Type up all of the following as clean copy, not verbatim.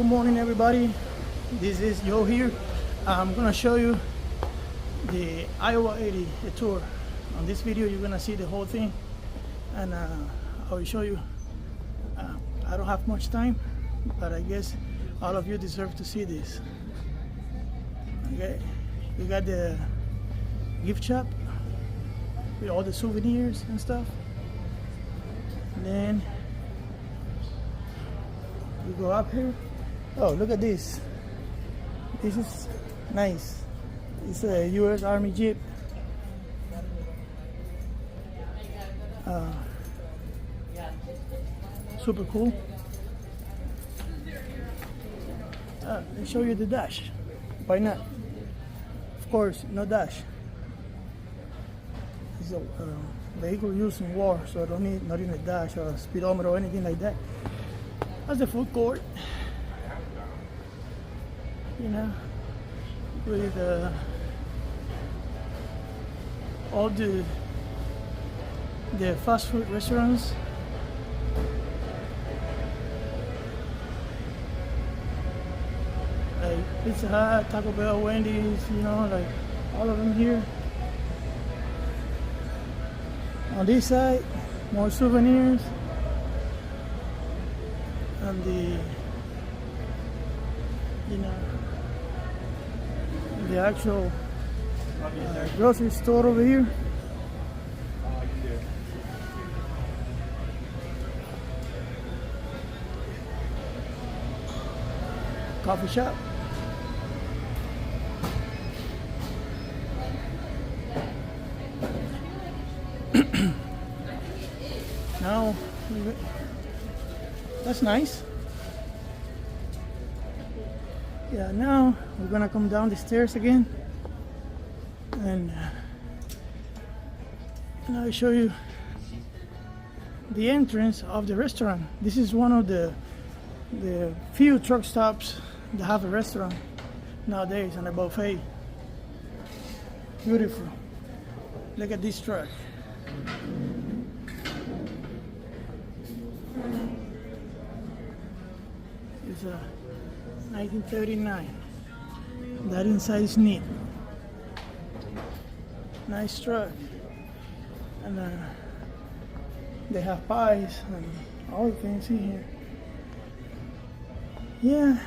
Good morning, everybody. This is Joe here. I'm gonna show you the Iowa 80 tour. On this video, you're gonna see the whole thing, and I will show you. I don't have much time, but I guess all of you deserve to see this. Okay, we got the gift shop with all the souvenirs and stuff. And then we go up here. Oh, look at this. This is nice. It's a U.S. Army Jeep. Super cool. Let me show you the dash. Why not? Of course, no dash. It's a vehicle used in war, so I don't need not even a dash or a speedometer or anything like that. That's the food court. You know, with all the fast food restaurants. Like Pizza Hut, Taco Bell, Wendy's, you know, like all of them here. On this side, more souvenirs. And the actual grocery store over here. Coffee shop. Now, that's nice. Yeah, now we're gonna come down the stairs again, and I'll show you the entrance of the restaurant. This is one of the few truck stops that have a restaurant nowadays and a buffet. Beautiful. Look at this truck. It's a 1939. That inside is neat. Nice truck. And they have pies and all the things in here. Yeah.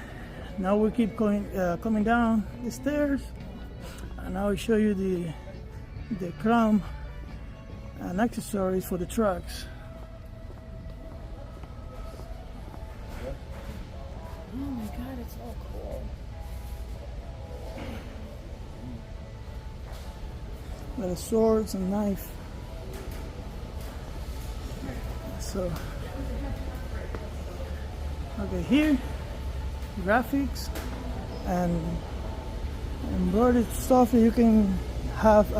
Now we keep going, coming down the stairs, and I will show you the chrome and accessories for the trucks. Oh my God, it's all cool. Little swords and knife. So, okay, here, graphics and embroidered stuff that you can have,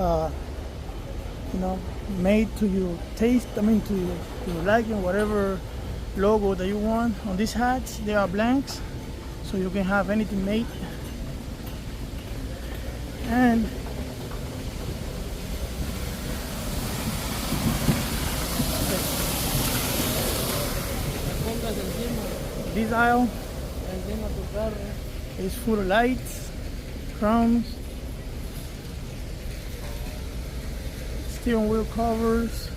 you know, made to your taste. I mean, to your liking, whatever logo that you want. On these hats, they are blanks, so you can have anything made. And this aisle is full of lights, chromes, steering wheel covers,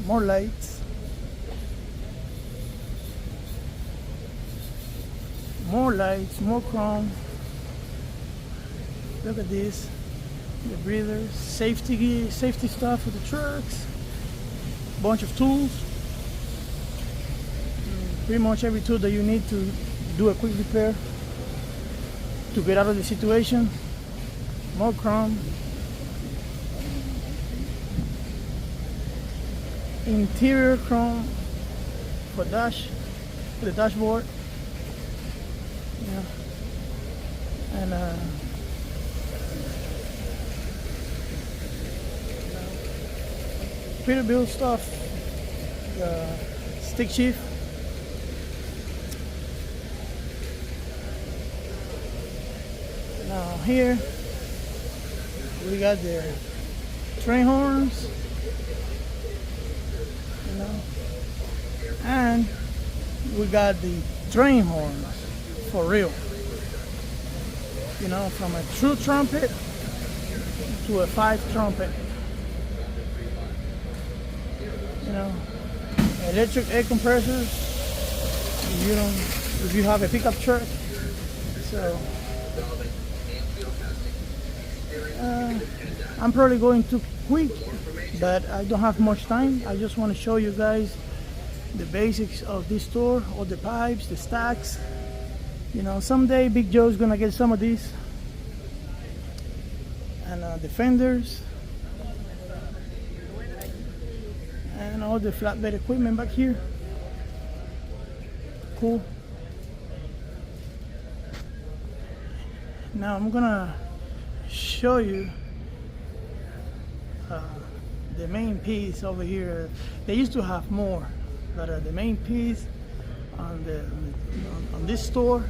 more lights, more chrome. Look at this, the breathers, safety stuff for the trucks, bunch of tools. Pretty much every tool that you need to do a quick repair to get out of the situation. More chrome. Interior chrome for the dashboard. Yeah. And Peterbilt stuff. The stick shift. Now here we got the train horns, you know, and we got the train horns for real. You know, from a true trumpet to a 5 trumpet. You know, electric air compressors. If you have a pickup truck. So I'm probably going too quick, but I don't have much time. I just want to show you guys the basics of this tour, all the pipes, the stacks. You know, someday Big Joe's gonna get some of these, and the fenders, and all the flatbed equipment back here. Cool. Now I'm gonna show you the main piece over here. They used to have more, but the main piece on this store,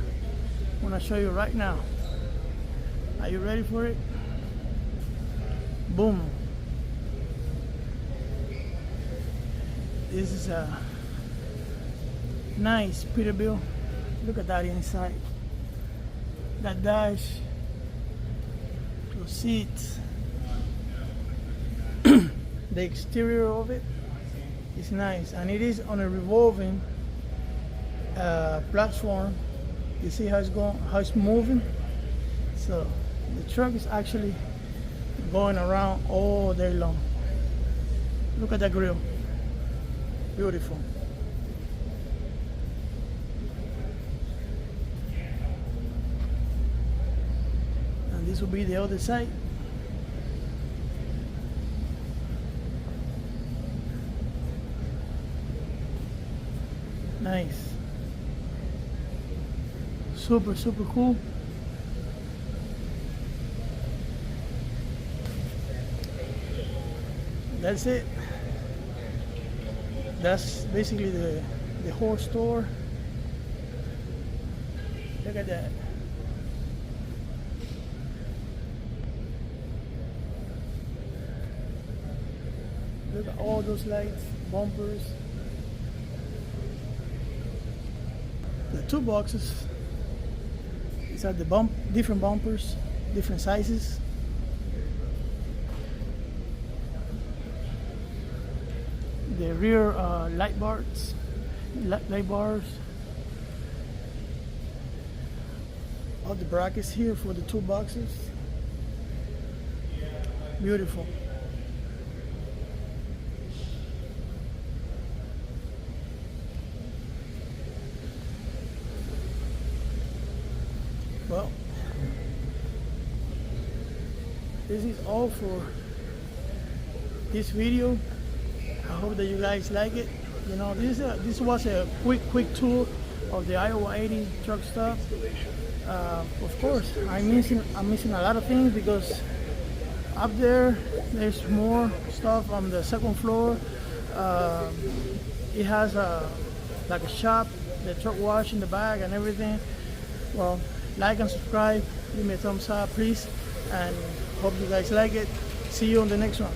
I'm gonna show you right now. Are you ready for it? Boom. This is a nice Peterbilt. Look at that inside. That dash, those seats, the exterior of it is nice, and it is on a revolving platform. You see how it's going, how it's moving. So the truck is actually going around all day long. Look at that grill, beautiful. This will be the other side. Nice. Super, super cool. That's it. That's basically the whole store. Look at that. Look at all those lights, bumpers. The 2 boxes. These are the different bumpers, different sizes. The rear light bars. All the brackets here for the 2 boxes. Beautiful. Well, this is all for this video. I hope that you guys like it. You know, this was a quick tour of the Iowa 80 truck stuff. Of course, I'm missing a lot of things because up there's more stuff on the second floor. It has like a shop, the truck wash in the back and everything. Well, like and subscribe, give me a thumbs up please, and hope you guys like it. See you on the next one.